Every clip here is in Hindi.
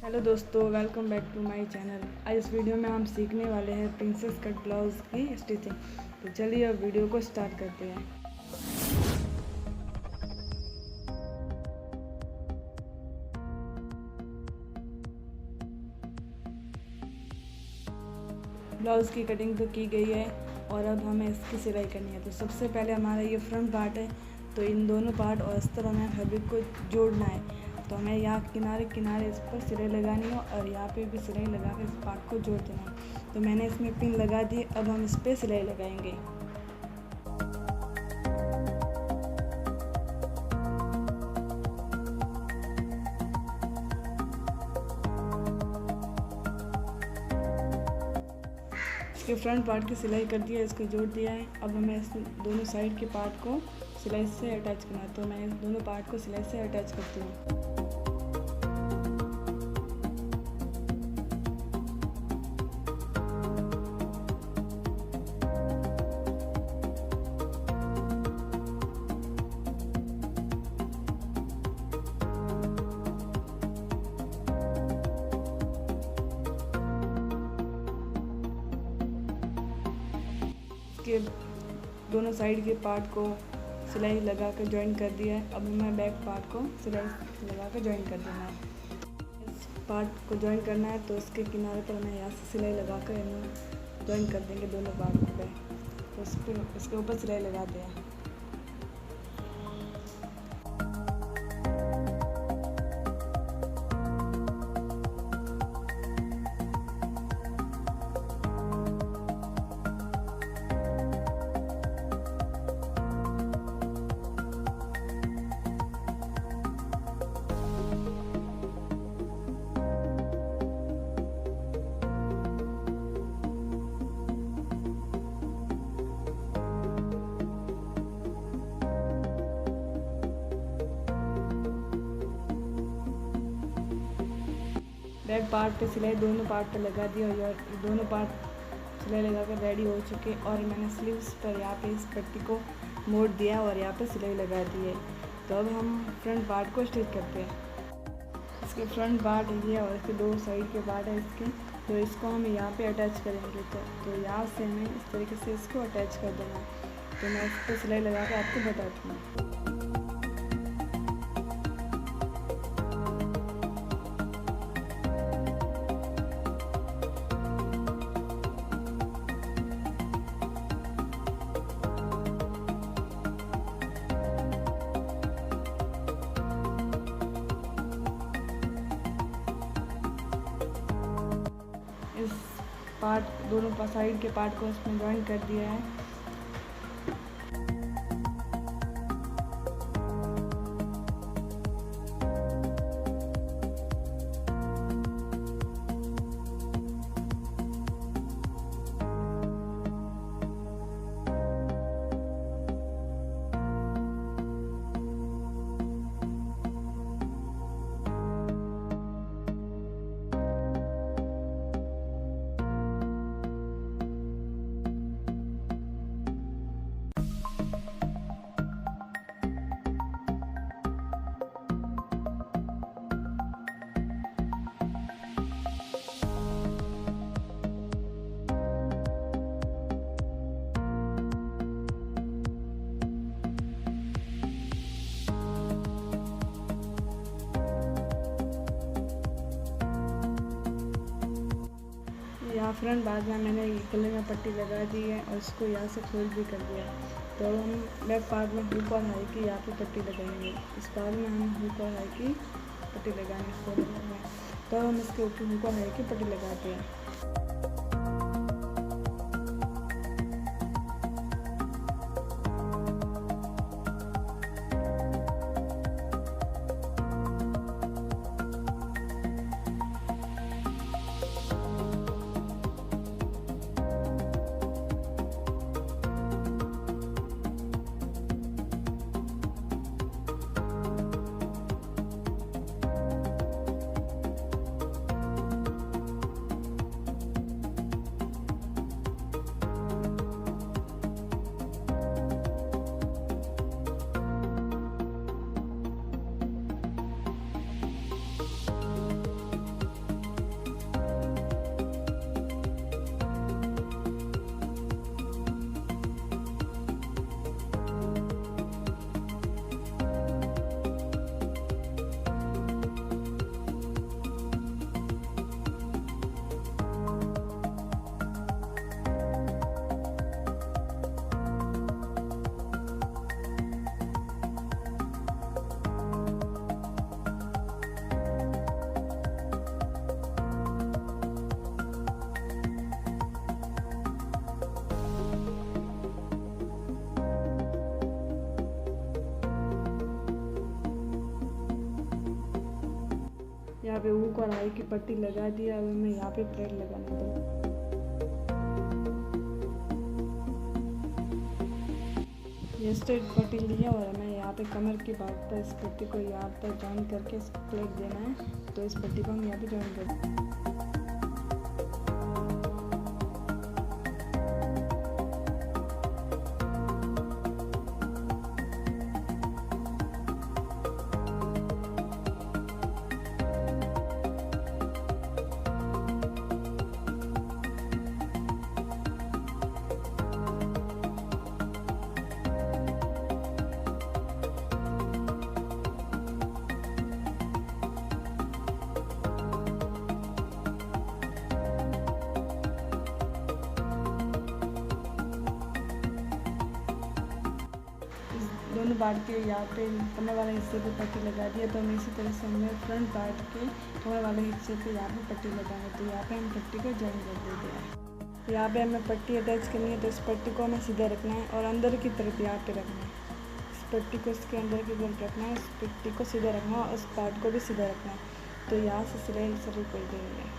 हेलो दोस्तों, welcome back to my channel. आज इस वीडियो में हम सीखने वाले हैं प्रिंसेस कट ब्लाउज़ की स्टिचिंग। तो चलिए अब वीडियो को स्टार्ट करते हैं। ब्लाउज़ की कटिंग तो की गई है और अब हमें इसकी सिलाई करनी है। तो सबसे पहले हमारा ये फ्रंट पार्ट है, तो इन दोनों पार्ट और इस तरह हमें फैब्रिक को जोड़ना है। तो हमें यहाँ किनारे किनारे इस पर सिलाई लगानी है और यहाँ पे भी सिलाई लगा कर इस पार्ट को जोड़ देना है। तो मैंने इसमें पिन लगा दी, अब हम इस पर सिलाई लगाएंगे। इसके फ्रंट पार्ट की सिलाई कर दिया, इसको जोड़ दिया है। अब हमें इस दोनों साइड के पार्ट को सिलाई से अटैच करना है। तो मैं इस दोनों पार्ट को सिलाई से अटैच करती हूँ। के दोनों साइड के पार्ट को सिलाई लगा कर ज्वाइन कर दिया है। अब हमें बैक पार्ट को सिलाई लगा कर ज्वाइन कर देना है। इस पार्ट को ज्वाइन करना है तो इसके किनारे पर हमें यहाँ से सिलाई लगा कर इन्हें ज्वाइन कर देंगे दोनों पार्ट को। तो इसके ऊपर सिलाई लगाते हैं। बैक पार्ट पे सिलाई दोनों पार्ट पे लगा दी और दोनों पार्ट सिलाई लगा कर रेडी हो चुके। और मैंने स्लीव्स पर यहाँ पे इस पट्टी को मोड़ दिया और यहाँ पे सिलाई लगा दी है। तो अब हम फ्रंट पार्ट को स्टिच करते हैं। इसके फ्रंट पार्ट ये और इसके दो साइड के पार्ट है इसके, तो इसको हम यहाँ पे अटैच करेंगे। तो यहाँ से हमें इस तरीके से इसको अटैच कर देना है। तो मैं इस पर सिलाई लगा कर आपको बताती हूँ। इस पार्ट दोनों साइड के पार्ट को इसमें ज्वाइन कर दिया है। यहाँ फ्रंट पार्ट में मैंने गले में पट्टी लगा दी है और इसको यहाँ से फोल्ड भी कर दिया है। तो हम बैक पार्ट में हुक और हाई की यहाँ पे पट्टी लगाएंगे। इस पार्ट में हम हुक और हाई की पट्टी लगाएंगे फोल्ड में। तो हम इसके ऊपर हुक और हाई की पट्टी लगाते हैं। पे ऊक और आई की पट्टी लगा दी। अब मैं यहाँ पे प्लेट लगाने दूँ। ये स्ट्रेट पट्टी ली है और हमें यहाँ पे कमर की बात पर इस पट्टी को यहाँ पर जॉइन करके इस प्लेट देना है। तो इस पट्टी को हम यहाँ पे जॉइन करते हैं। दोनों पार्ट के यहाँ पे कमर वाले हिस्से पे पट्टी लगा दिया। तो हम इसी तरह से हमें फ्रंट पार्ट के कमर वाले हिस्से पे यहाँ पे पट्टी लगाएंगे। तो यहाँ पे हम पट्टी को जॉइन कर देते हैं। यहाँ पे हमें पट्टी अटैच करनी है। तो इस पट्टी को हमें सीधा रखना है और अंदर की तरफ यहाँ पे रखना है। इस पट्टी को इसके अंदर की तरफ रखना है, इस पट्टी को सीधा रखना है और इस पार्ट को भी सीधा रखना है। तो यहाँ से सिलाई शुरू कर देंगे।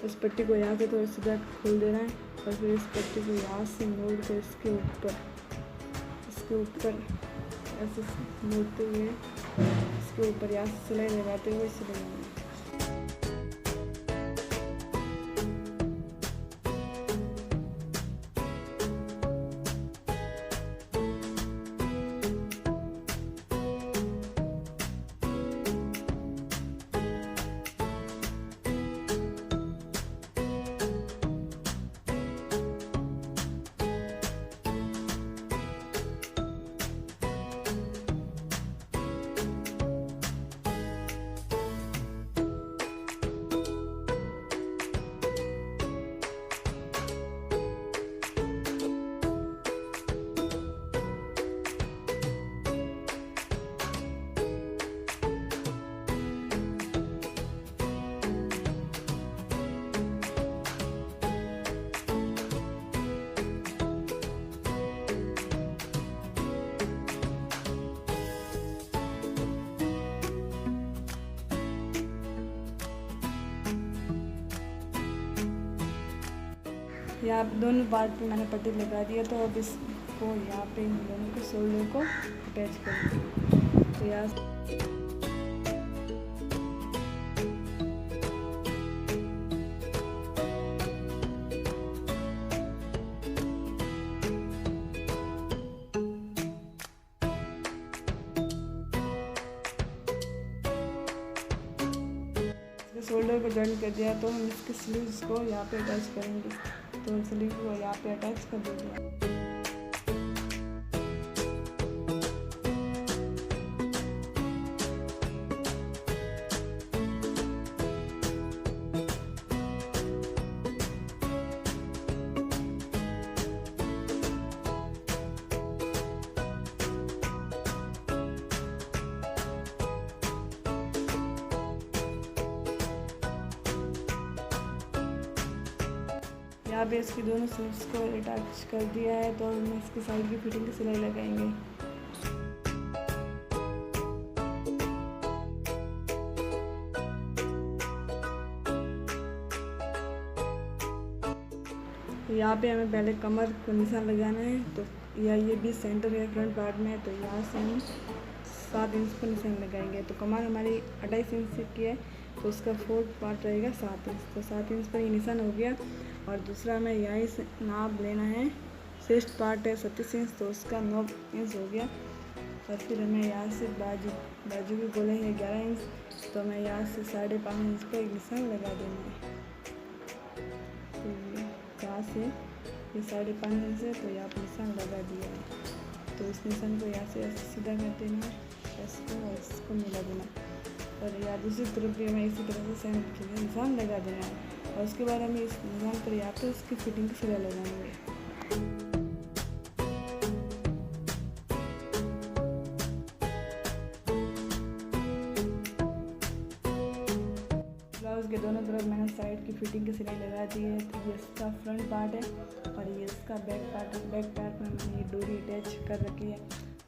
इस पट्टी को यहाँ से थोड़ा सीधा खोल देना है और फिर इस पट्टी को यहाँ से मोड़ कर इसके ऊपर ऐसे मोड़ते हुए इसके ऊपर यहाँ से सिलाई लगाते हुए सिलाई लगाना है। यहाँ दोनों पार्ट पे मैंने पट्टी लगा दिया। तो अब इसको यहाँ पे इन दोनों के शोल्डर को अटैच कर दिया। तो यहाँ शोल्डर को जॉइन कर दिया। तो हम इसके स्लीव्स को यहाँ पे अटैच करेंगे। तो स्लीव को यहाँ पे अटैच कर देंगे। यहाँ पे इसकी दोनों स्लीव्स को अटैच कर दिया है। तो हम इसकी साइड की फिटिंग की सिलाई लगाएंगे। तो यहाँ पे हमें पहले कमर को निशान लगाना है। तो ये भी सेंटर है फ्रंट पार्ट में। तो यहाँ से हम 7 इंच पर निशान लगाएंगे। तो कमर हमारी 28 इंच की है। तो उसका फोर्थ पार्ट रहेगा 7 इंच। तो 7 इंच पर ये निशान हो गया। और दूसरा हमें यहाँ से नाप लेना है। चेस्ट पार्ट है 37 इंच। तो उसका 9 इंच हो गया। और फिर हमें यहाँ से बाजू की गोलाई है 11 इंच। तो हमें यहाँ से 5.5 इंच पर एक निशान लगा देना है। तो यहाँ से ये 5.5 इंच है। तो यहाँ पर निशान लगा दिया है। तो इस निशान को यहाँ से ऐसे सीधा कर देना है, इसको और इसको मिला देना। और यहाँ दूसरी तरफ भी हमें इसी तरह से सेम निशान लगा देना है। और उसके बाद हमें इस डिज़ाइन पर यहाँ पे उसकी फिटिंग की सिलाई लगाएंगे। ब्लाउज़ के दोनों तरफ मैंने साइड की फिटिंग की सिलाई लगा दी है। तो ये इसका फ्रंट पार्ट है और ये इसका बैक पार्ट है। बैक पार्ट में मैंने ये डोरी अटैच कर रखी है।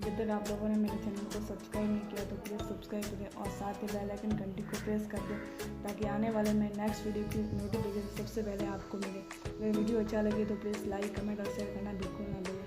जब तक आप लोगों ने मेरे चैनल को सब्सक्राइब नहीं किया तो प्लीज़ सब्सक्राइब करें और साथ ही बेल आइकन घंटी को प्रेस कर दें ताकि आने वाले मैं नेक्स्ट वीडियो की नोटिफिकेशन सबसे पहले आपको मिले। अगर वीडियो अच्छा लगे तो प्लीज़ लाइक, कमेंट और शेयर करना बिल्कुल ना भूलें।